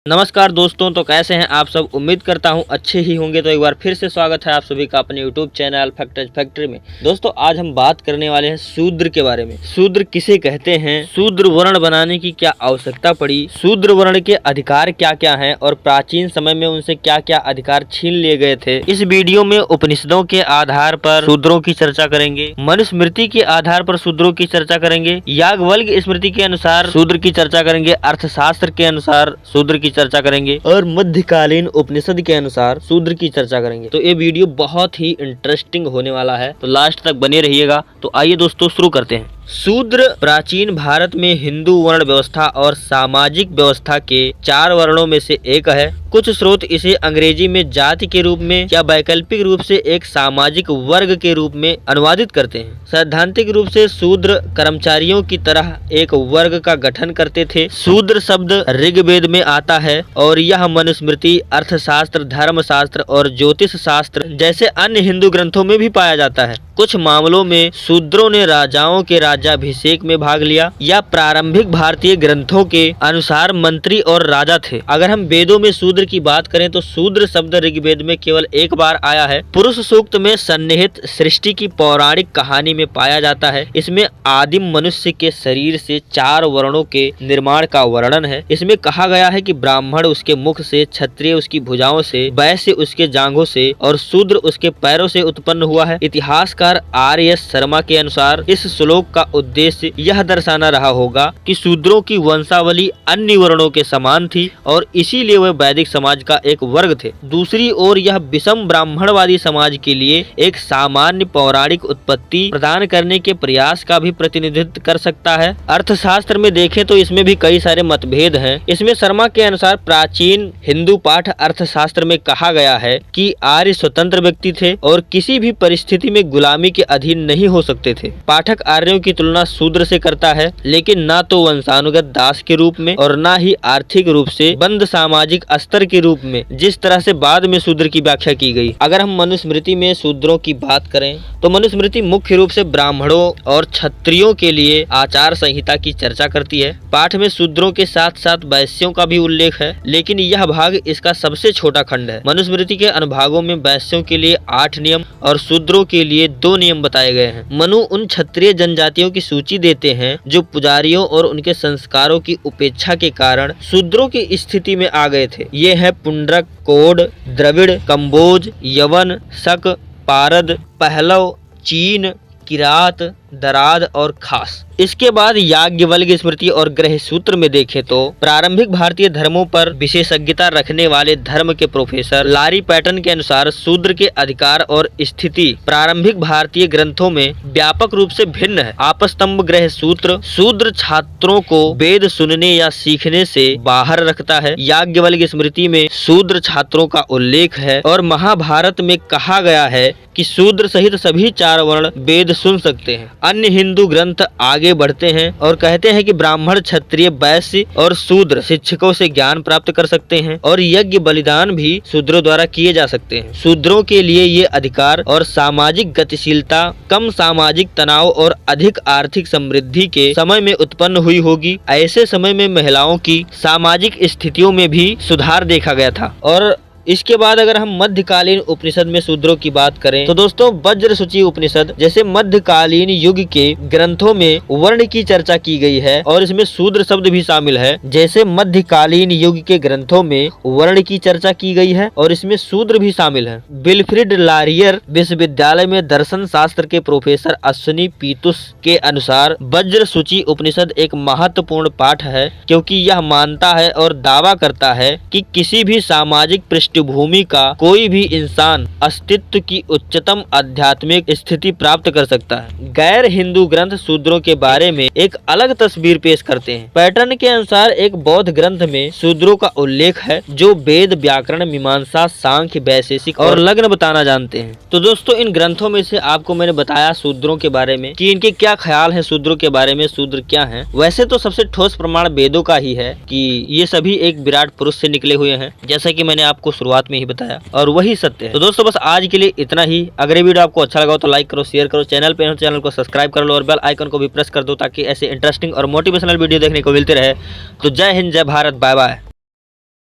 नमस्कार दोस्तों, तो कैसे हैं आप सब। उम्मीद करता हूं अच्छे ही होंगे। तो एक बार फिर से स्वागत है आप सभी का अपने YouTube चैनल फैक्टर्स फैक्ट्री में। दोस्तों आज हम बात करने वाले हैं शूद्र के बारे में। शूद्र किसे कहते हैं, शूद्र वर्ण बनाने की क्या आवश्यकता पड़ी, शूद्र वर्ण के अधिकार क्या क्या हैं और प्राचीन समय में उनसे क्या क्या अधिकार छीन लिए गए थे। इस वीडियो में उपनिषदों के आधार पर शूद्रों की चर्चा करेंगे, मनुस्मृति के आधार पर शूद्रों की चर्चा करेंगे, याज्ञवल्क्य स्मृति के अनुसार शूद्र की चर्चा करेंगे, अर्थशास्त्र के अनुसार शूद्र की चर्चा करेंगे और मध्यकालीन उपनिषद के अनुसार शूद्र की चर्चा करेंगे। तो ये वीडियो बहुत ही इंटरेस्टिंग होने वाला है, तो लास्ट तक बने रहिएगा। तो आइए दोस्तों शुरू करते हैं। शूद्र प्राचीन भारत में हिंदू वर्ण व्यवस्था और सामाजिक व्यवस्था के 4 वर्णों में से एक है। कुछ स्रोत इसे अंग्रेजी में जाति के रूप में या वैकल्पिक रूप से एक सामाजिक वर्ग के रूप में अनुवादित करते हैं। सैद्धांतिक रूप से शूद्र कर्मचारियों की तरह एक वर्ग का गठन करते थे। शूद्र शब्द ऋग्वेद में आता है और यह मनुस्मृति, अर्थशास्त्र, धर्मशास्त्र और ज्योतिष शास्त्र जैसे अन्य हिंदू ग्रंथों में भी पाया जाता है। कुछ मामलों में शूद्रों ने राजाओं के राज्याभिषेक में भाग लिया या प्रारंभिक भारतीय ग्रंथों के अनुसार मंत्री और राजा थे। अगर हम वेदों में शूद्र की बात करें तो शूद्र शब्द ऋग्वेद में केवल एक बार आया है। पुरुष सूक्त में सन्निहित सृष्टि की पौराणिक कहानी में पाया जाता है। इसमें आदिम मनुष्य के शरीर से 4 वर्णों के निर्माण का वर्णन है। इसमें कहा गया है कि ब्राह्मण उसके मुख से, क्षत्रिय उसकी भुजाओं से, वैश्य उसके जांघों से और शूद्र उसके पैरों से उत्पन्न हुआ है। इतिहासकार आर.एस. शर्मा के अनुसार इस श्लोक का उद्देश्य यह दर्शाना रहा होगा कि शूद्रों की वंशावली अन्य वर्णों के समान थी और इसीलिए वे वैदिक समाज का एक वर्ग थे। दूसरी ओर यह विषम ब्राह्मणवादी समाज के लिए एक सामान्य पौराणिक उत्पत्ति प्रदान करने के प्रयास का भी प्रतिनिधित्व कर सकता है। अर्थशास्त्र में देखें तो इसमें भी कई सारे मतभेद हैं। इसमें शर्मा के अनुसार प्राचीन हिंदू पाठ अर्थशास्त्र में कहा गया है कि आर्य स्वतंत्र व्यक्ति थे और किसी भी परिस्थिति में गुलामी के अधीन नहीं हो सकते थे। पाठक आर्यों की तुलना शूद्र से करता है, लेकिन ना तो वंशानुगत दास के रूप में और ना ही आर्थिक रूप से बंद सामाजिक स्तर के रूप में, जिस तरह से बाद में शूद्र की व्याख्या की गई। अगर हम मनुस्मृति में शूद्रों की बात करें तो मनुस्मृति मुख्य रूप से ब्राह्मणों और क्षत्रियों के लिए आचार संहिता की चर्चा करती है। पाठ में शूद्रों के साथ साथ वैश्यों का भी उल्लेख है, लेकिन यह भाग इसका सबसे छोटा खंड है। मनुस्मृति के अनुभागों में वैश्यों के लिए 8 नियम और शूद्रों के लिए 2 नियम बताए गए हैं। मनु उन क्षत्रिय जनजातियों की सूची देते हैं जो पुजारियों और उनके संस्कारों की उपेक्षा के कारण शूद्रों की स्थिति में आ गए थे। ये है पुंड्रक, कोड, द्रविड़, कंबोज, यवन, शक, पारद, पहलव, चीन, किरात, दराद और खास। इसके बाद याज्ञवल्क्य स्मृति और ग्रह सूत्र में देखें तो प्रारंभिक भारतीय धर्मों पर विशेषज्ञता रखने वाले धर्म के प्रोफेसर लारी पैटन के अनुसार शूद्र के अधिकार और स्थिति प्रारंभिक भारतीय ग्रंथों में व्यापक रूप से भिन्न है। आपस्तंभ ग्रह सूत्र शूद्र छात्रों को वेद सुनने या सीखने से बाहर रखता है। याज्ञवल्क्य स्मृति में शूद्र छात्रों का उल्लेख है और महाभारत में कहा गया है कि शूद्र सहित सभी 4 वर्ण वेद सुन सकते हैं। अन्य हिंदू ग्रंथ आगे बढ़ते हैं और कहते हैं कि ब्राह्मण, क्षत्रिय, वैश्य और शूद्र शिक्षकों से ज्ञान प्राप्त कर सकते हैं और यज्ञ बलिदान भी शूद्रों द्वारा किए जा सकते हैं। शूद्रों के लिए ये अधिकार और सामाजिक गतिशीलता कम सामाजिक तनाव और अधिक आर्थिक समृद्धि के समय में उत्पन्न हुई होगी। ऐसे समय में महिलाओं की सामाजिक स्थितियों में भी सुधार देखा गया था। और इसके बाद अगर हम मध्यकालीन उपनिषद में शूद्रों की बात करें तो दोस्तों वज्र सूची उपनिषद जैसे मध्यकालीन युग के ग्रंथों में वर्ण की चर्चा की गई है और इसमें शूद्र शब्द भी शामिल है। जैसे मध्यकालीन युग के ग्रंथों में वर्ण की चर्चा की गई है और इसमें शूद्र भी शामिल है। विल्फ्रिड लारियर विश्वविद्यालय में दर्शन शास्त्र के प्रोफेसर अश्विनी पीतुस के अनुसार वज्र सूची उपनिषद एक महत्वपूर्ण पाठ है, क्योंकि यह मानता है और दावा करता है कि किसी भी सामाजिक भूमि का कोई भी इंसान अस्तित्व की उच्चतम आध्यात्मिक स्थिति प्राप्त कर सकता है। गैर हिंदू ग्रंथ शूद्रों के बारे में एक अलग तस्वीर पेश करते हैं। पैटर्न के अनुसार एक बौद्ध ग्रंथ में शूद्रों का उल्लेख है जो वेद, व्याकरण, मीमांसा, सांख्य, वैशेषिक और लग्न बताना जानते हैं। तो दोस्तों इन ग्रंथों में से आपको मैंने बताया शूद्रों के बारे में कि इनके क्या ख्याल है, शूद्रों के बारे में, शूद्र क्या है। वैसे तो सबसे ठोस प्रमाण वेदों का ही है कि ये सभी एक विराट पुरुष से निकले हुए हैं, जैसा कि मैंने आपको शुरुआत में ही बताया और वही सत्य है। तो दोस्तों बस आज के लिए इतना ही। अगर ये वीडियो आपको अच्छा लगा हो तो लाइक करो, शेयर करो, चैनल पे हो चैनल को सब्सक्राइब कर लो और बेल आइकन को भी प्रेस कर दो ताकि ऐसे इंटरेस्टिंग और मोटिवेशनल वीडियो देखने को मिलते रहे। तो जय हिंद, जय भारत, बाय बाय।